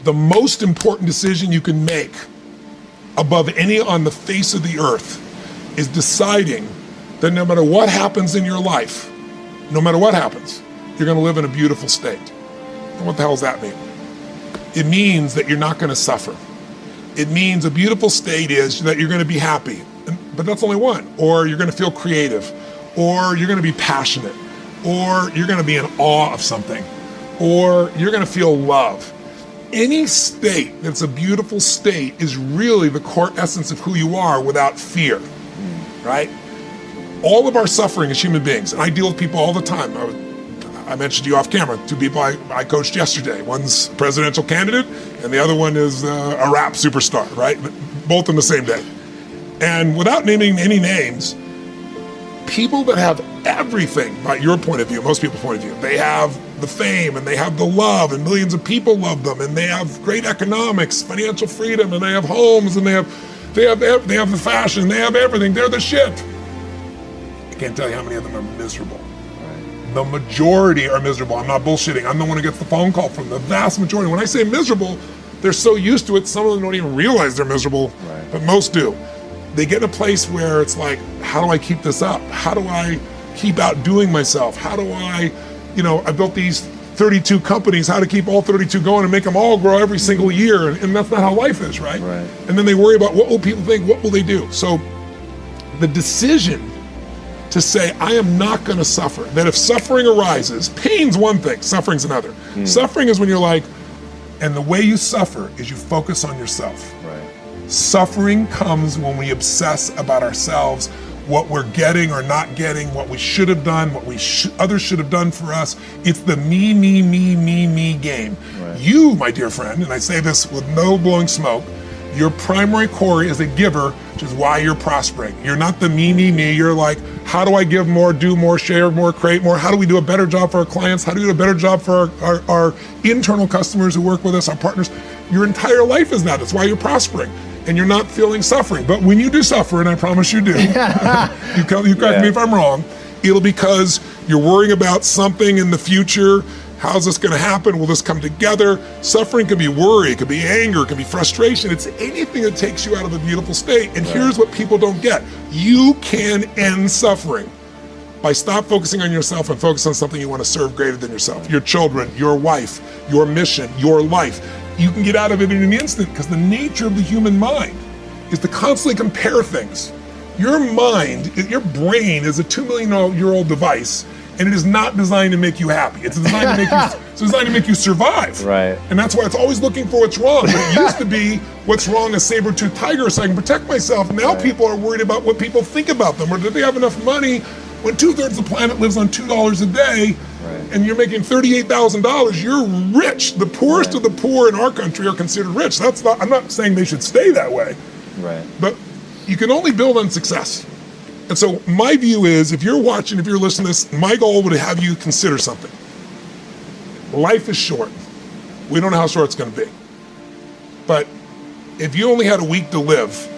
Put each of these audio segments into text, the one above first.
The most important decision you can make above any on the face of the earth is deciding that no matter what happens in your life, no matter what happens, you're gonna live in a beautiful state. And what the hell does that mean? It means that you're not gonna suffer. It means a beautiful state is that you're gonna be happy, but that's only one. Or you're gonna feel creative, or you're gonna be passionate, or you're gonna be in awe of something, or you're gonna feel love. Any state that's a beautiful state is really the core essence of who you are without fear, right? All of our suffering as human beings, and I deal with people all the time. I mentioned to you off camera, two people I coached yesterday. One's a presidential candidate, and the other one is a rap superstar, right? Both in the same day. And without naming any names, people that have everything, by your point of view, most people's point of view, they have the fame and they have the love and millions of people love them and they have great economics, financial freedom, and they have homes and they have the fashion, they have everything, they're the shit. I can't tell you how many of them are miserable. Right. The majority are miserable. I'm not bullshitting. I'm the one who gets the phone call from the vast majority. When I say miserable, they're so used to it, some of them don't even realize they're miserable, right, but most do. They get in a place where it's like, how do I keep this up? How do I keep outdoing myself? How do I, I built these 32 companies, how to keep all 32 going and make them all grow every single year. And that's not how life is, right? Right. And then they worry about what will people think, what will they do? So the decision to say, I am not gonna suffer, that if suffering arises, pain's one thing, suffering's another. Suffering is when you're like, and the way you suffer is you focus on yourself. Right. Suffering comes when we obsess about ourselves, what we're getting or not getting, what we should have done, what others should have done for us. It's the me game. Right. You, my dear friend, and I say this with no blowing smoke, your primary core is a giver, which is why you're prospering. You're not the me. You're like, how do I give more, do more, share more, create more? How do we do a better job for our clients? How do we do a better job for our internal customers who work with us, our partners? Your entire life is that. That's why you're prospering. And you're not feeling suffering. But when you do suffer, and I promise you do, you correct me if I'm wrong, it'll because you're worrying about something in the future. How's this gonna happen? Will this come together? Suffering can be worry, it could be anger, it can be frustration. It's anything that takes you out of a beautiful state. And here's what people don't get. You can end suffering by stop focusing on yourself and focus on something you wanna serve greater than yourself. Your children, your wife, your mission, your life. You can get out of it in an instant because the nature of the human mind is to constantly compare things. Your mind, your brain is a 2 million year old device, and it is not designed to make you happy. It's designed to make you survive. Right. And that's why it's always looking for what's wrong. But it used to be what's wrong, a saber-toothed tiger, so I can protect myself. Now people are worried about what people think about them, or do they have enough money when 2/3 of the planet lives on $2 a day. Right. And you're making $38,000, you're rich. The poorest of the poor in our country are considered rich. I'm not saying they should stay that way. Right. But you can only build on success. And so my view is, if you're watching, if you're listening to this, my goal would have you consider something. Life is short. We don't know how short it's gonna be. But if you only had a week to live,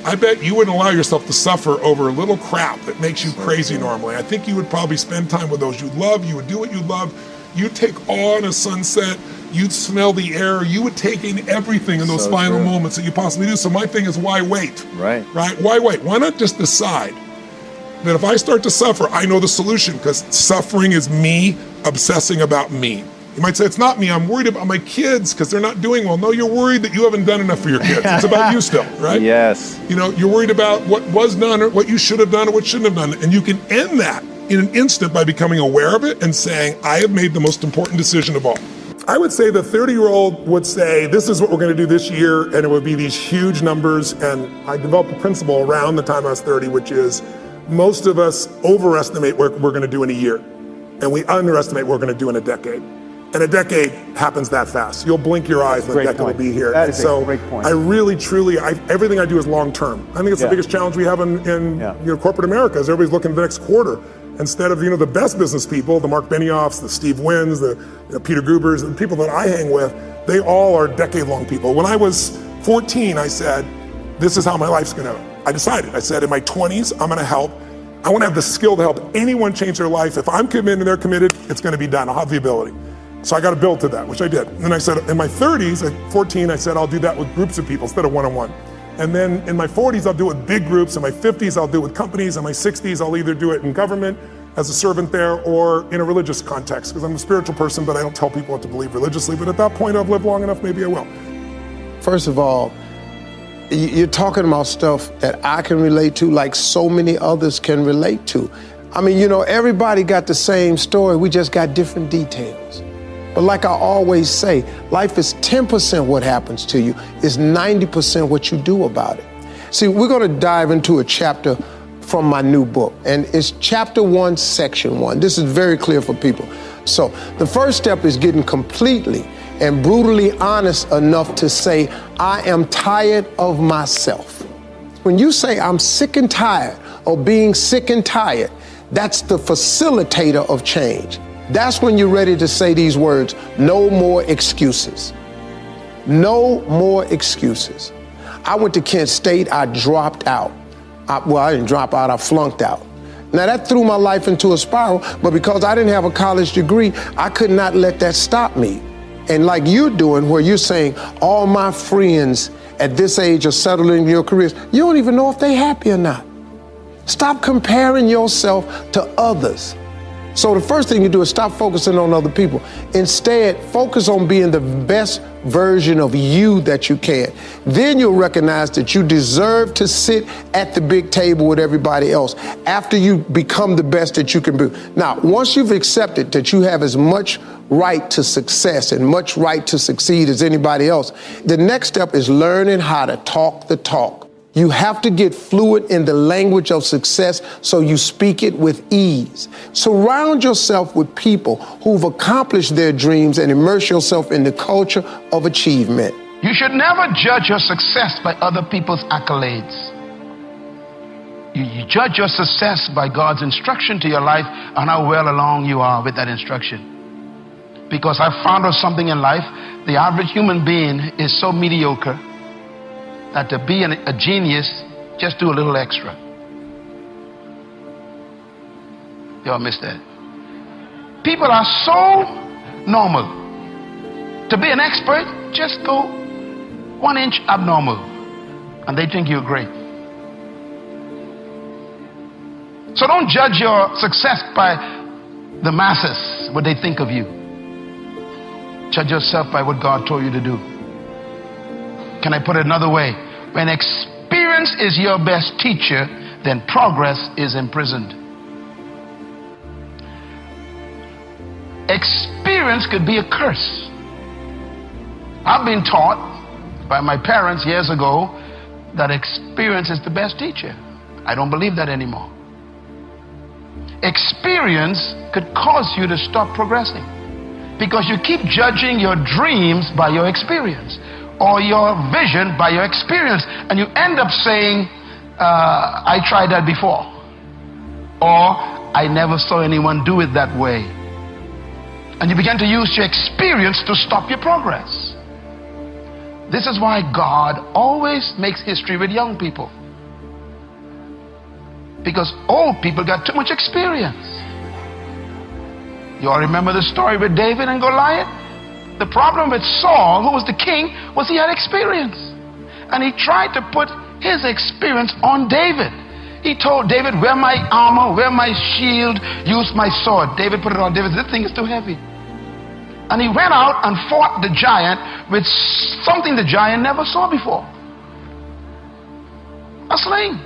I bet you wouldn't allow yourself to suffer over a little crap that makes you crazy normally. I think you would probably spend time with those you love, you would do what you love, you'd take awe in a sunset, you'd smell the air, you would take in everything in those final moments that you possibly do. So my thing is, why wait? Right? Why wait? Why not just decide that if I start to suffer, I know the solution, because suffering is me obsessing about me. You might say, it's not me, I'm worried about my kids because they're not doing well. No, you're worried that you haven't done enough for your kids. It's about you still, right? Yes. You're worried about what was done or what you should have done or what shouldn't have done. And you can end that in an instant by becoming aware of it and saying, I have made the most important decision of all. I would say the 30-year-old would say, this is what we're gonna do this year, and it would be these huge numbers. And I developed a principle around the time I was 30, which is most of us overestimate what we're gonna do in a year, and we underestimate what we're gonna do in a decade. And a decade happens that fast. You'll blink your eyes and the decade will be here. That is a great point. I really, truly, everything I do is long term. I think it's the biggest challenge we have in corporate America, is everybody's looking at the next quarter. Instead of the best business people, the Mark Benioffs, the Steve Wynn's, the Peter Gubers, the people that I hang with, they all are decade-long people. When I was 14, I said, this is how my life's I decided, I said, in my 20s, I'm gonna help. I wanna have the skill to help anyone change their life. If I'm committed and they're committed, it's gonna be done. I'll have the ability. So I got to build to that, which I did. And then I said, in my 30s, at 14, I said, I'll do that with groups of people instead of one-on-one. And then in my 40s, I'll do it with big groups. In my 50s, I'll do it with companies. In my 60s, I'll either do it in government as a servant there or in a religious context, because I'm a spiritual person, but I don't tell people what to believe religiously. But at that point, I've lived long enough, maybe I will. First of all, you're talking about stuff that I can relate to like so many others can relate to. I mean, you know, everybody got the same story. We just got different details. But like I always say, life is 10% what happens to you, it's 90% what you do about it. See, we're going to dive into a chapter from my new book, and it's chapter 1, section 1. This is very clear for people. So the first step is getting completely and brutally honest enough to say, I am tired of myself. When you say I'm sick and tired of being sick and tired, that's the facilitator of change. That's when you're ready to say these words, no more excuses. No more excuses. I went to Kent State, I dropped out. I didn't drop out, I flunked out. Now that threw my life into a spiral, but because I didn't have a college degree, I could not let that stop me. And like you're doing, where you're saying, all my friends at this age are settled in your careers, you don't even know if they're happy or not. Stop comparing yourself to others. So the first thing you do is stop focusing on other people. Instead, focus on being the best version of you that you can. Then you'll recognize that you deserve to sit at the big table with everybody else after you become the best that you can be. Now, once you've accepted that you have as much right to success and much right to succeed as anybody else, the next step is learning how to talk the talk. You have to get fluent in the language of success so you speak it with ease. Surround yourself with people who've accomplished their dreams and immerse yourself in the culture of achievement. You should never judge your success by other people's accolades. You judge your success by God's instruction to your life and how well along you are with that instruction. Because I found out something in life, the average human being is so mediocre that to be a genius, just do a little extra. Y'all missed that. People are so normal. To be an expert, just go 1 inch abnormal, and they think you're great. So don't judge your success by the masses, what they think of you. Judge yourself by what God told you to do. Can I put it another way? When experience is your best teacher, then progress is imprisoned. Experience could be a curse. I've been taught by my parents years ago that experience is the best teacher. I don't believe that anymore. Experience could cause you to stop progressing because you keep judging your dreams by your experience, or your vision by your experience, and you end up saying, I tried that before, or I never saw anyone do it that way. And you begin to use your experience to stop your progress. This is why God always makes history with young people, because old people got too much experience. You all remember the story with David and Goliath? The problem with Saul, who was the king, was he had experience. And he tried to put his experience on David. He told David, wear my armor, wear my shield, use my sword. David put it on. David said, this thing is too heavy. And he went out and fought the giant with something the giant never saw before. A sling.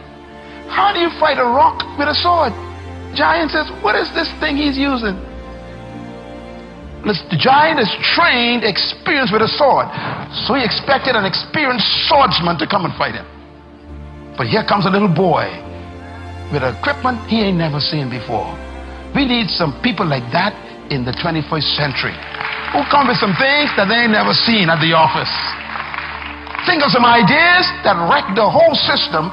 How do you fight a rock with a sword? Giant says, what is this thing he's using? The giant is trained, experienced with a sword. So he expected an experienced swordsman to come and fight him. But here comes a little boy with equipment he ain't never seen before. We need some people like that in the 21st century who come with some things that they ain't never seen at the office. Think of some ideas that wreck the whole system.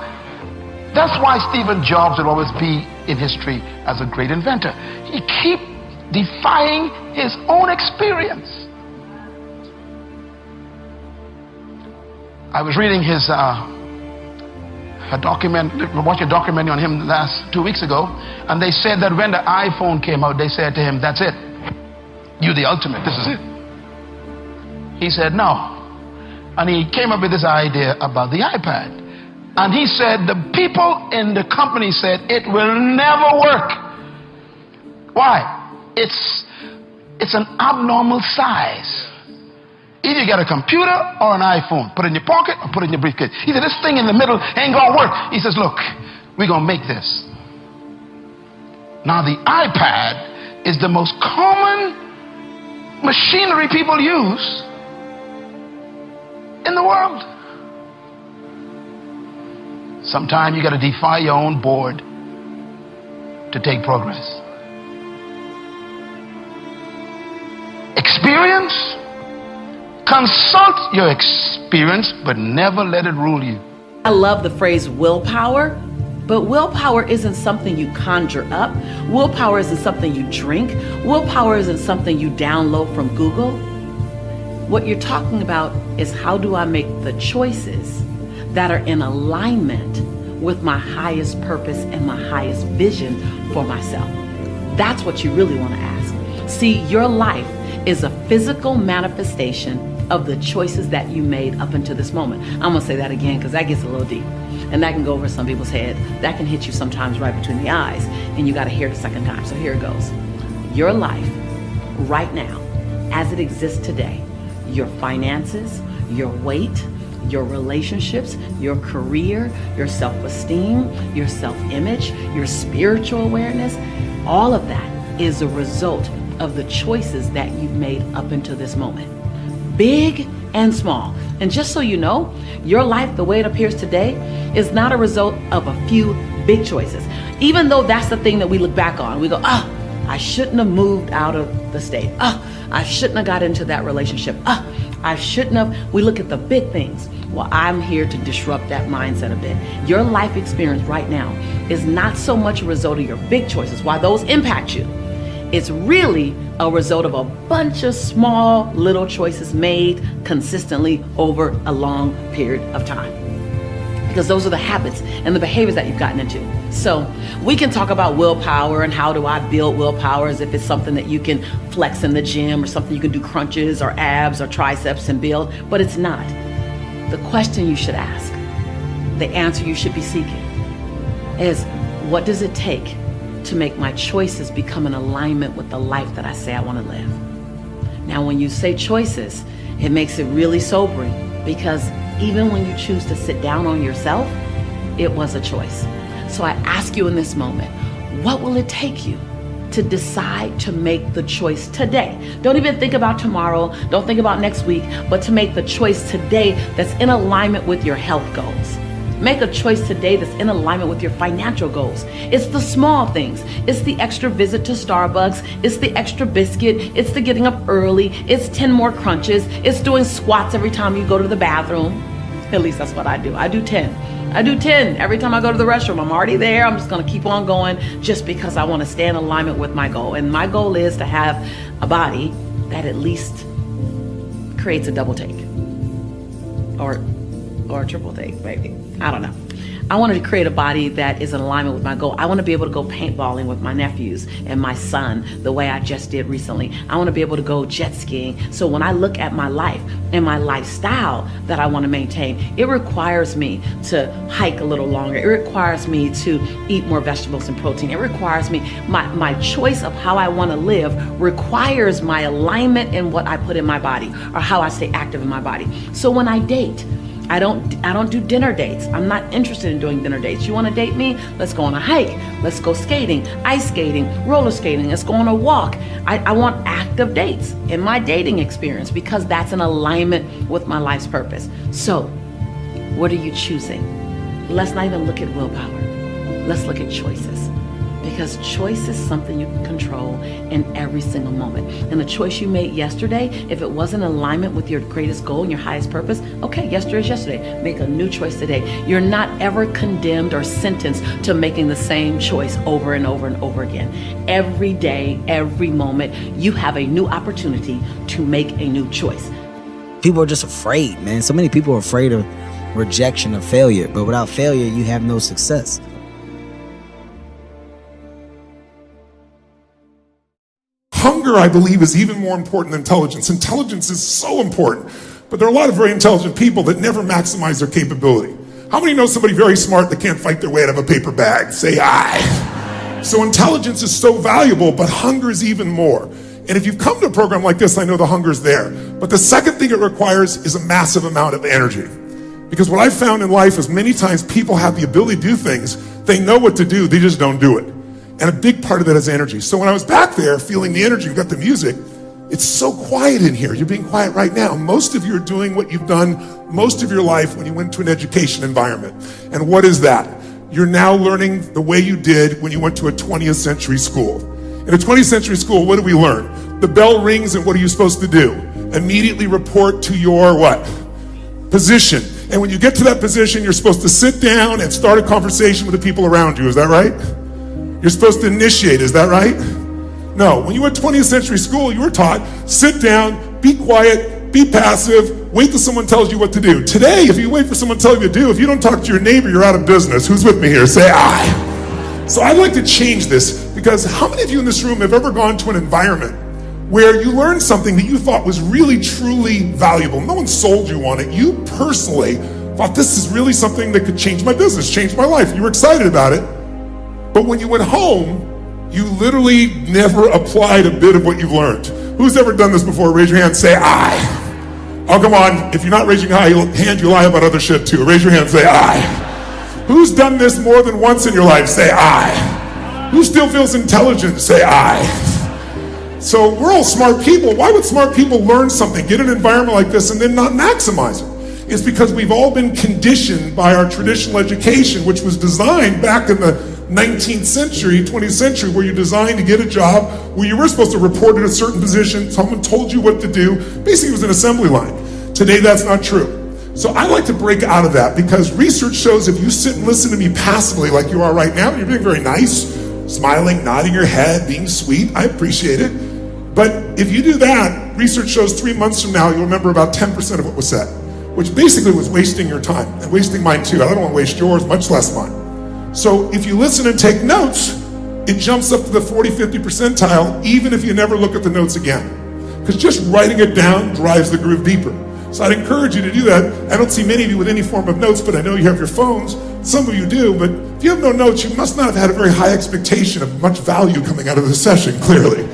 That's why Steve Jobs will always be in history as a great inventor. He keeps defying his own experience. I was reading his watching a documentary on him 2 weeks ago, and they said that when the iPhone came out, they said to him, that's it. You're the ultimate. This is it. He said, no. And he came up with this idea about the iPad. And he said, the people in the company said, it will never work. Why? It's an abnormal size. Either you got a computer or an iPhone. Put it in your pocket or put it in your briefcase. He said, this thing in the middle ain't gonna work. He says, look, we're gonna make this. Now the iPad is the most common machinery people use in the world. Sometimes you got to defy your own board to take progress. Experience, consult your experience, but never let it rule you. I love the phrase willpower, but willpower isn't something you conjure up. Willpower isn't something you drink. Willpower isn't something you download from Google. What you're talking about is, how do I make the choices that are in alignment with my highest purpose and my highest vision for myself? That's what you really want to ask. See, your life is a physical manifestation of the choices that you made up until this moment. I'm gonna say that again because that gets a little deep, and that can go over some people's head. That can hit you sometimes right between the eyes, and you gotta hear it a second time. So here it goes. Your life right now, as it exists today, your finances, your weight, your relationships, your career, your self-esteem, your self-image, your spiritual awareness, all of that is a result of the choices that you've made up until this moment. Big and small. And just so you know, your life, the way it appears today, is not a result of a few big choices. Even though that's the thing that we look back on, we go, I shouldn't have moved out of the state. I shouldn't have got into that relationship. I shouldn't have. We look at the big things. Well, I'm here to disrupt that mindset a bit. Your life experience right now is not so much a result of your big choices, while those impact you. It's really a result of a bunch of small little choices made consistently over a long period of time. Because those are the habits and the behaviors that you've gotten into. So we can talk about willpower and how do I build willpower as if it's something that you can flex in the gym or something you can do crunches or abs or triceps and build, but it's not. The question you should ask, the answer you should be seeking is, what does it take to make my choices become in alignment with the life that I say I want to live? Now, when you say choices, it makes it really sobering, because even when you choose to sit down on yourself, it was a choice. So I ask you in this moment, what will it take you to decide to make the choice today? Don't even think about tomorrow, don't think about next week, but to make the choice today that's in alignment with your health goals. Make a choice today that's in alignment with your financial goals. It's the small things. It's the extra visit to Starbucks. It's the extra biscuit. It's the getting up early. It's 10 more crunches. It's doing squats every time you go to the bathroom. At least that's what I do. I do 10. I do 10 every time I go to the restroom. I'm already there. I'm just going to keep on going just because I want to stay in alignment with my goal. And my goal is to have a body that at least creates a double take or a triple take, maybe. I don't know. I wanted to create a body that is in alignment with my goal. I want to be able to go paintballing with my nephews and my son the way I just did recently. I want to be able to go jet skiing. So when I look at my life and my lifestyle that I want to maintain, it requires me to hike a little longer. It requires me to eat more vegetables and protein. It requires me, my choice of how I want to live requires my alignment in what I put in my body or how I stay active in my body. So when I date, I don't do dinner dates. I'm not interested in doing dinner dates. You want to date me? Let's go on a hike. Let's go skating, ice skating, roller skating. Let's go on a walk. I want active dates in my dating experience because that's in alignment with my life's purpose. So, what are you choosing? Let's not even look at willpower. Let's look at choices. Because choice is something you can control in every single moment. And the choice you made yesterday, if it wasn't in alignment with your greatest goal and your highest purpose, okay, yesterday's yesterday. Make a new choice today. You're not ever condemned or sentenced to making the same choice over and over and over again. Every day, every moment, you have a new opportunity to make a new choice. People are just afraid, man. So many people are afraid of rejection or failure. But without failure, you have no success. Hunger, I believe, is even more important than intelligence. Intelligence is so important, but there are a lot of very intelligent people that never maximize their capability. How many know somebody very smart that can't fight their way out of a paper bag? Say aye. So intelligence is so valuable, but hunger is even more. And if you've come to a program like this, I know the hunger is there. But the second thing it requires is a massive amount of energy. Because what I've found in life is many times people have the ability to do things, they know what to do, they just don't do it. And a big part of that is energy. So when I was back there feeling the energy, we got the music, it's so quiet in here. You're being quiet right now. Most of you are doing what you've done most of your life when you went to an education environment. And what is that? You're now learning the way you did when you went to a 20th century school. In a 20th century school, what do we learn? The bell rings and what are you supposed to do? Immediately report to your what? Position. And when you get to that position, you're supposed to sit down and start a conversation with the people around you. Is that right? You're supposed to initiate. Is that right? No. When you went to 20th century school, you were taught, sit down, be quiet, be passive, wait till someone tells you what to do. Today, if you wait for someone to tell you what to do, if you don't talk to your neighbor, you're out of business. Who's with me here? Say aye. So I'd like to change this, because how many of you in this room have ever gone to an environment where you learned something that you thought was really, truly valuable? No one sold you on it. You personally thought, this is really something that could change my business, change my life. You were excited about it. But when you went home, you literally never applied a bit of what you've learned. Who's ever done this before? Raise your hand, say aye. Oh, come on. If you're not raising your hand, you lie about other shit too. Raise your hand, say aye. Who's done this more than once in your life? Say aye. Who still feels intelligent? Say aye. So we're all smart people. Why would smart people learn something, get an environment like this, and then not maximize it? It's because we've all been conditioned by our traditional education, which was designed back in the 19th century, 20th century, where you're designed to get a job where you were supposed to report at a certain position, someone told you what to do. Basically, it was an assembly line. Today, that's not true. So I like to break out of that, because research shows if you sit and listen to me passively like you are right now, you're being very nice, smiling, nodding your head, being sweet, I appreciate it. But if you do that, research shows 3 months from now, you'll remember about 10% of what was said, which basically was wasting your time, and wasting mine too. I don't want to waste yours, much less mine. So if you listen and take notes, it jumps up to the 40, 50 percentile, even if you never look at the notes again. Because just writing it down drives the groove deeper. So I'd encourage you to do that. I don't see many of you with any form of notes, but I know you have your phones. Some of you do, but if you have no notes, you must not have had a very high expectation of much value coming out of the session, clearly.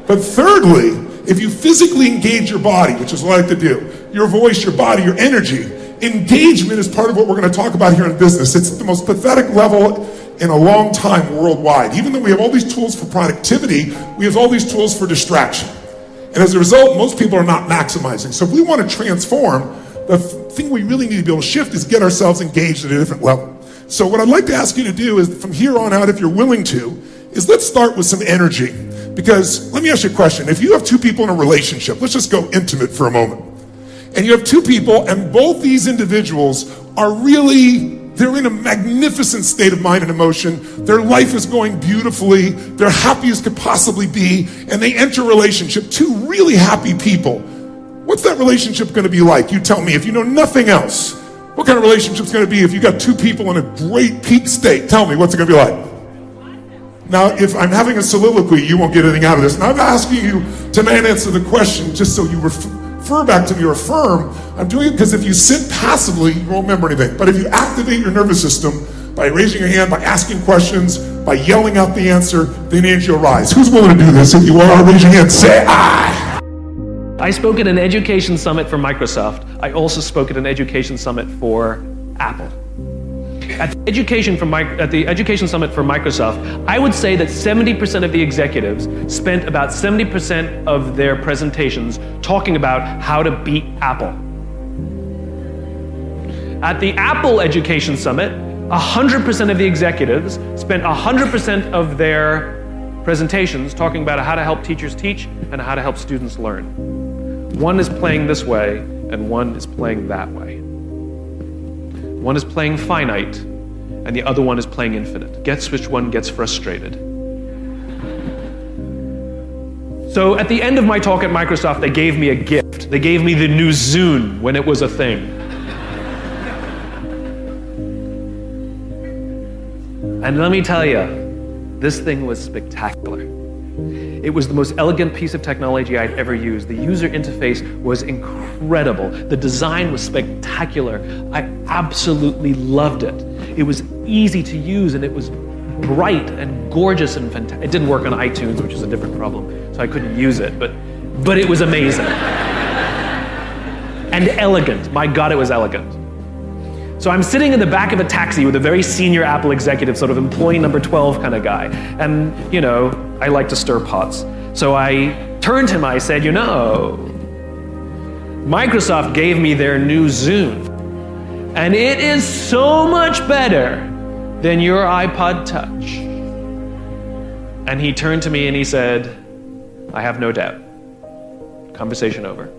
But thirdly, if you physically engage your body, which is what I like to do, your voice, your body, your energy, engagement is part of what we're going to talk about here in business. It's at the most pathetic level in a long time worldwide. Even though we have all these tools for productivity, we have all these tools for distraction. And as a result, most people are not maximizing. So if we want to transform, the thing we really need to be able to shift is get ourselves engaged at a different level. So what I'd like to ask you to do is, from here on out, if you're willing to, is let's start with some energy. Because let me ask you a question. If you have two people in a relationship, let's just go intimate for a moment. And you have two people, and both these individuals are really, they're in a magnificent state of mind and emotion. Their life is going beautifully. They're happy as could possibly be. And they enter a relationship, two really happy people. What's that relationship going to be like? You tell me, if you know nothing else. What kind of relationship is going to be if you got two people in a great peak state? Tell me, what's it going to be like? Now, if I'm having a soliloquy, you won't get anything out of this. And I'm asking you to not answer the question just so you refer back to me or affirm. I'm doing it because if you sit passively, you won't remember anything. But if you activate your nervous system by raising your hand, by asking questions, by yelling out the answer, then energy will rise. Who's willing to do this? If you are, raise your hand, say aye. I spoke at an education summit for Microsoft. I also spoke at an education summit for Apple. At the education summit for Microsoft, I would say that 70% of the executives spent about 70% of their presentations talking about how to beat Apple. At the Apple Education Summit, 100% of the executives spent 100% of their presentations talking about how to help teachers teach and how to help students learn. One is playing this way and one is playing that way. One is playing finite, and the other one is playing infinite. Guess which one gets frustrated. So at the end of my talk at Microsoft, they gave me a gift. They gave me the new Zune when it was a thing. And let me tell you, this thing was spectacular. It was the most elegant piece of technology I'd ever used. The user interface was incredible. The design was spectacular. I absolutely loved it. It was easy to use, and it was bright and gorgeous and fantastic. It didn't work on iTunes, which is a different problem, so I couldn't use it, but it was amazing. And elegant. My God, it was elegant. So I'm sitting in the back of a taxi with a very senior Apple executive, sort of employee number 12 kind of guy. And, you know, I like to stir pots. So I turned to him, I said, you know, Microsoft gave me their new Zune, and it is so much better than your iPod Touch. And he turned to me and he said, I have no doubt. Conversation over.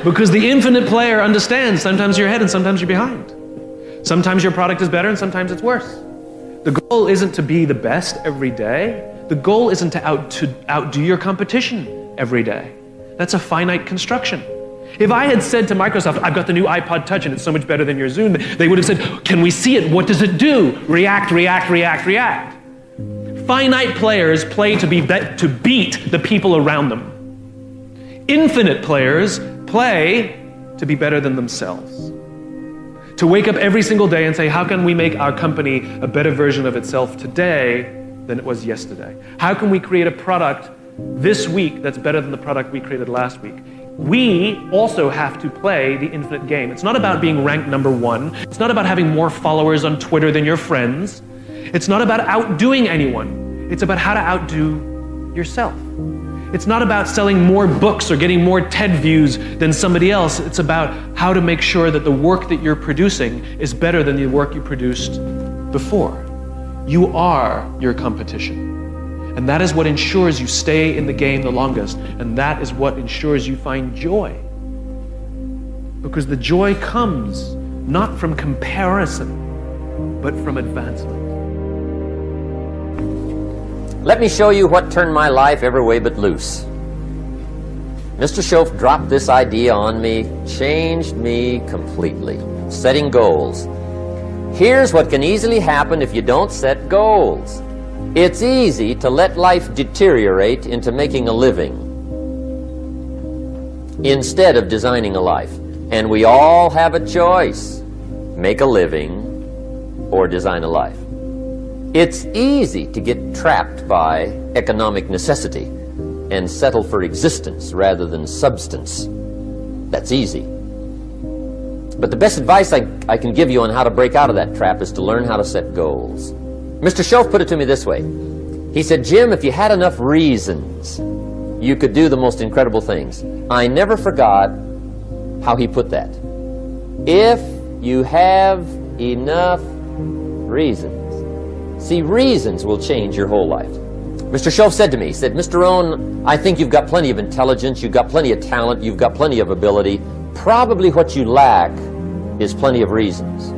Because the infinite player understands sometimes you're ahead and sometimes you're behind. Sometimes your product is better and sometimes it's worse. The goal isn't to be the best every day. The goal isn't to outdo your competition every day. That's a finite construction. If I had said to Microsoft, I've got the new iPod Touch and it's so much better than your Zune, they would have said, can we see it? What does it do? React, react, react, react. Finite players play to beat the people around them. Infinite players play to be better than themselves. To wake up every single day and say, how can we make our company a better version of itself today than it was yesterday? How can we create a product this week that's better than the product we created last week? We also have to play the infinite game. It's not about being ranked number one. It's not about having more followers on Twitter than your friends. It's not about outdoing anyone. It's about how to outdo yourself. It's not about selling more books or getting more TED views than somebody else. It's about how to make sure that the work that you're producing is better than the work you produced before. You are your competition. And that is what ensures you stay in the game the longest. And that is what ensures you find joy. Because the joy comes not from comparison, but from advancement. Let me show you what turned my life every way but loose. Mr. Shoaff dropped this idea on me, changed me completely. Setting goals. Here's what can easily happen if you don't set goals. It's easy to let life deteriorate into making a living instead of designing a life. And we all have a choice. Make a living or design a life. It's easy to get trapped by economic necessity and settle for existence rather than substance. That's easy. But the best advice I can give you on how to break out of that trap is to learn how to set goals. Mr. Shoaff put it to me this way. He said, Jim, if you had enough reasons, you could do the most incredible things. I never forgot how he put that. If you have enough reasons. See, reasons will change your whole life. Mr. Shoaff said to me, he said, Mr. Rohn, I think you've got plenty of intelligence, you've got plenty of talent, you've got plenty of ability. Probably what you lack is plenty of reasons.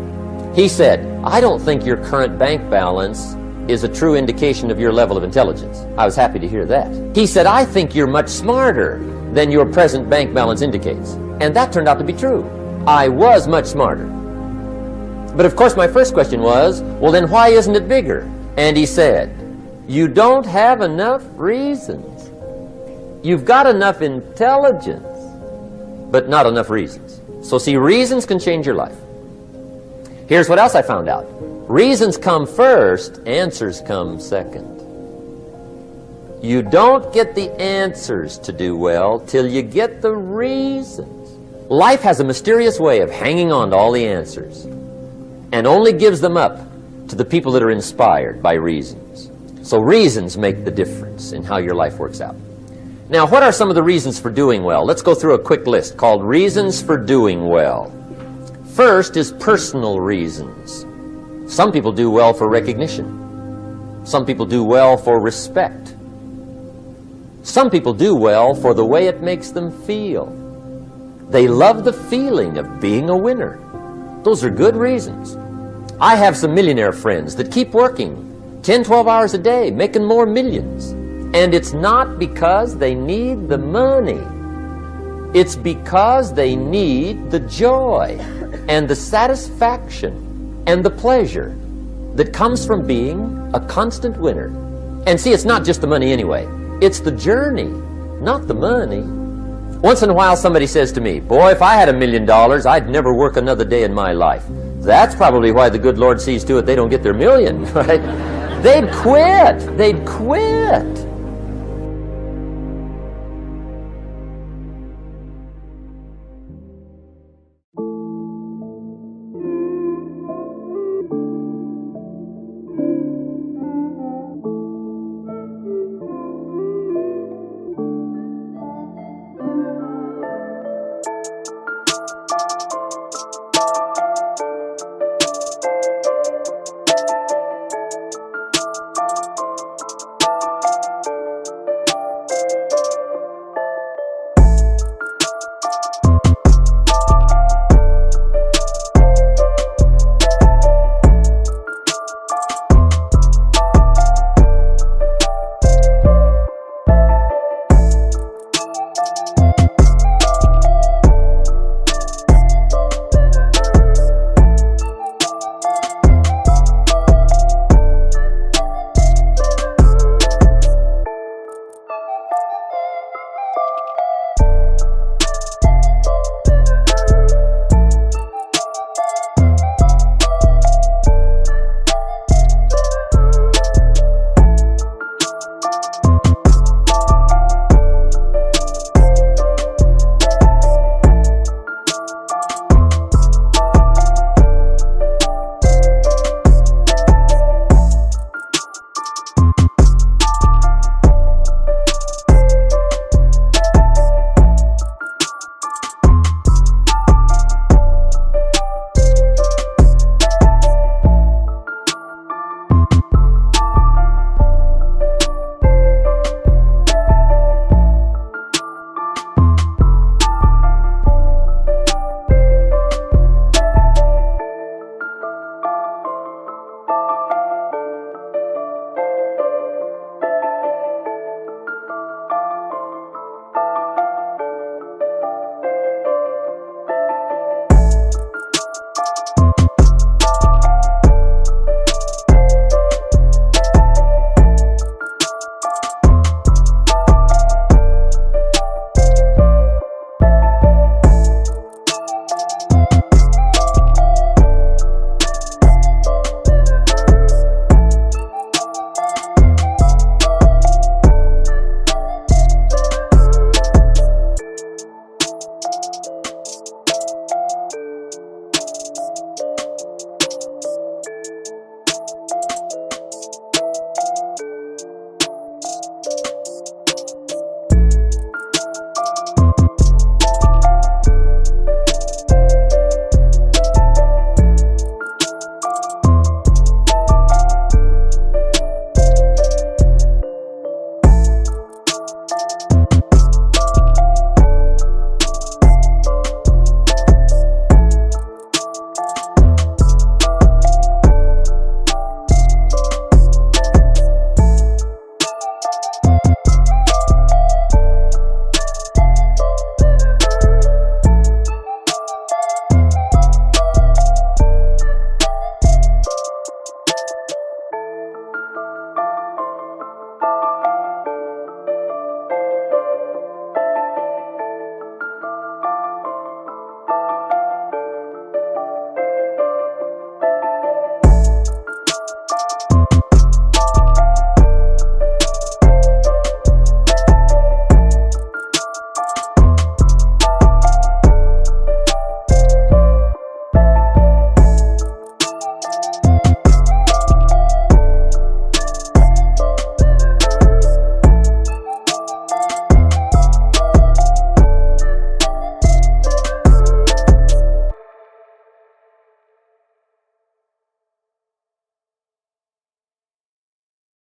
He said, I don't think your current bank balance is a true indication of your level of intelligence. I was happy to hear that. He said, I think you're much smarter than your present bank balance indicates. And that turned out to be true. I was much smarter. But of course my first question was, well then why isn't it bigger? And he said, you don't have enough reasons. You've got enough intelligence, but not enough reasons. So see, reasons can change your life. Here's what else I found out. Reasons come first, answers come second. You don't get the answers to do well till you get the reasons. Life has a mysterious way of hanging on to all the answers and only gives them up to the people that are inspired by reasons. So reasons make the difference in how your life works out. Now, what are some of the reasons for doing well? Let's go through a quick list called Reasons for Doing Well. First is personal reasons. Some people do well for recognition. Some people do well for respect. Some people do well for the way it makes them feel. They love the feeling of being a winner. Those are good reasons. I have some millionaire friends that keep working 10, 12 hours a day, making more millions. And it's not because they need the money. It's because they need the joy and the satisfaction and the pleasure that comes from being a constant winner. And see, it's not just the money anyway. It's the journey, not the money. Once in a while somebody says to me, boy, if I had $1 million, I'd never work another day in my life. That's probably why the good Lord sees to it they don't get their million, right? They'd quit. They'd quit.